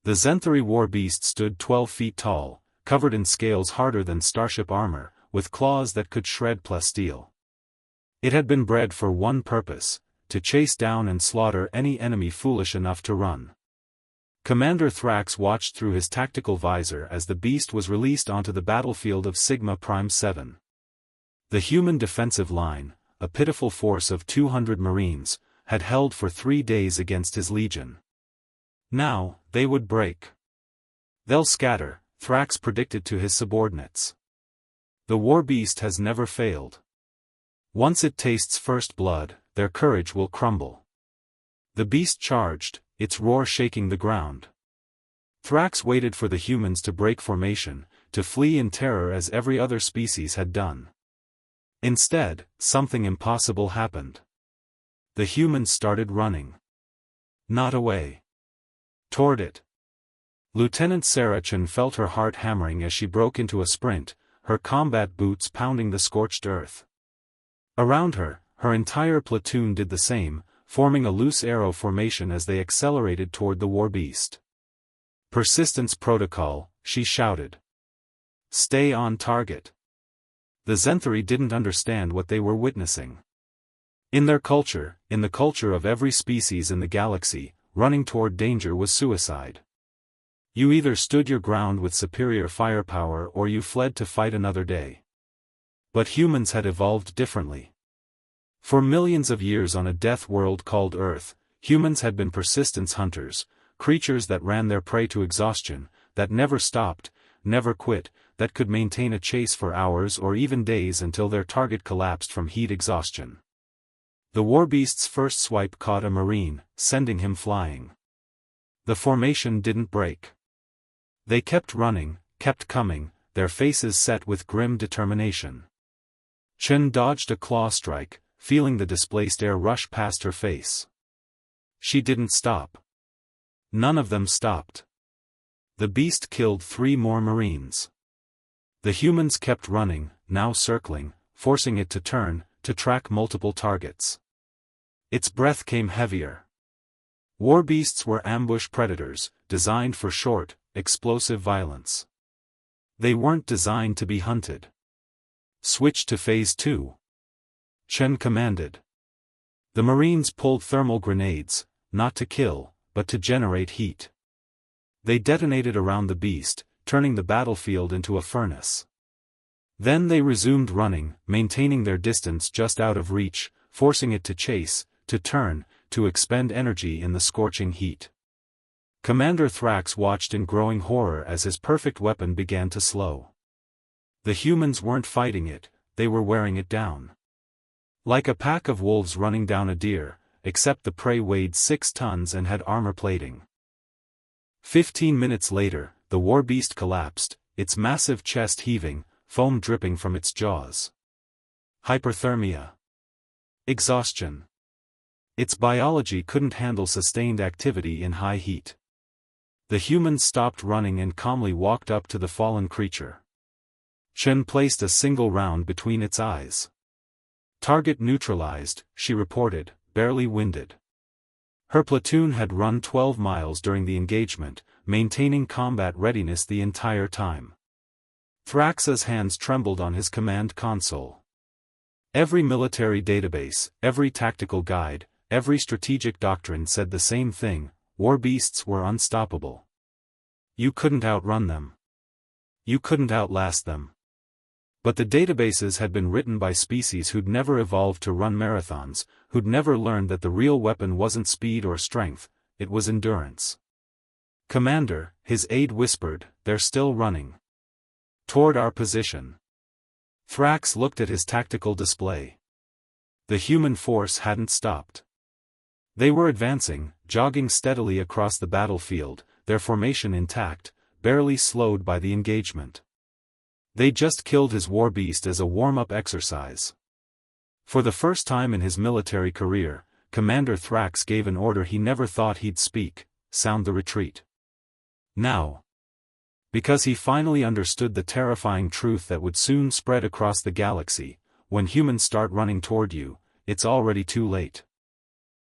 The Zenthari war beast stood 12 feet tall, covered in scales harder than starship armor, with claws that could shred plasteel. It had been bred for one purpose: to chase down and slaughter any enemy foolish enough to run. Commander Thrax watched through his tactical visor as the beast was released onto the battlefield of Sigma Prime 7. The human defensive line, a pitiful force of 200 Marines, had held for 3 days against his legion. Now, they would break. "They'll scatter," Thrax predicted to his subordinates. "The war beast has never failed. Once it tastes first blood, their courage will crumble." The beast charged, its roar shaking the ground. Thrax waited for the humans to break formation, to flee in terror as every other species had done. Instead, something impossible happened. The humans started running. Not away. Toward it. Lieutenant Sarah Chen felt her heart hammering as she broke into a sprint, her combat boots pounding the scorched earth. Around her, her entire platoon did the same, forming a loose arrow formation as they accelerated toward the war beast. "Persistence protocol," she shouted. "Stay on target." The Zenthari didn't understand what they were witnessing. In their culture, in the culture of every species in the galaxy, running toward danger was suicide. You either stood your ground with superior firepower or you fled to fight another day. But humans had evolved differently. For millions of years on a death world called Earth, humans had been persistence hunters, creatures that ran their prey to exhaustion, that never stopped, never quit, that could maintain a chase for hours or even days until their target collapsed from heat exhaustion. The warbeast's first swipe caught a Marine, sending him flying. The formation didn't break. They kept running, kept coming, their faces set with grim determination. Chen dodged a claw strike, feeling the displaced air rush past her face. She didn't stop. None of them stopped. The beast killed 3 more Marines. The humans kept running, now circling, forcing it to turn, to track multiple targets. Its breath came heavier. Warbeasts were ambush predators, designed for short, explosive violence. They weren't designed to be hunted. "Switch to Phase 2. Chen commanded. The Marines pulled thermal grenades, not to kill, but to generate heat. They detonated around the beast, turning the battlefield into a furnace. Then they resumed running, maintaining their distance just out of reach, forcing it to chase, to turn, to expend energy in the scorching heat. Commander Thrax watched in growing horror as his perfect weapon began to slow. The humans weren't fighting it, they were wearing it down. Like a pack of wolves running down a deer, except the prey weighed 6 tons and had armor plating. 15 minutes later, the warbeast collapsed, its massive chest heaving, foam dripping from its jaws. Hyperthermia. Exhaustion. Its biology couldn't handle sustained activity in high heat. The humans stopped running and calmly walked up to the fallen creature. Chen placed a single round between its eyes. "Target neutralized," she reported, barely winded. Her platoon had run 12 miles during the engagement, maintaining combat readiness the entire time. Thrax's hands trembled on his command console. Every military database, every tactical guide, every strategic doctrine said the same thing: warbeasts were unstoppable. You couldn't outrun them. You couldn't outlast them. But the databases had been written by species who'd never evolved to run marathons, who'd never learned that the real weapon wasn't speed or strength, it was endurance. "Commander," his aide whispered, "they're still running. Toward our position." Thrax looked at his tactical display. The human force hadn't stopped. They were advancing, jogging steadily across the battlefield, their formation intact, barely slowed by the engagement. They just killed his warbeast as a warm-up exercise. For the first time in his military career, Commander Thrax gave an order he never thought he'd speak: sound the retreat. Now. Because he finally understood the terrifying truth that would soon spread across the galaxy: when humans start running toward you, it's already too late.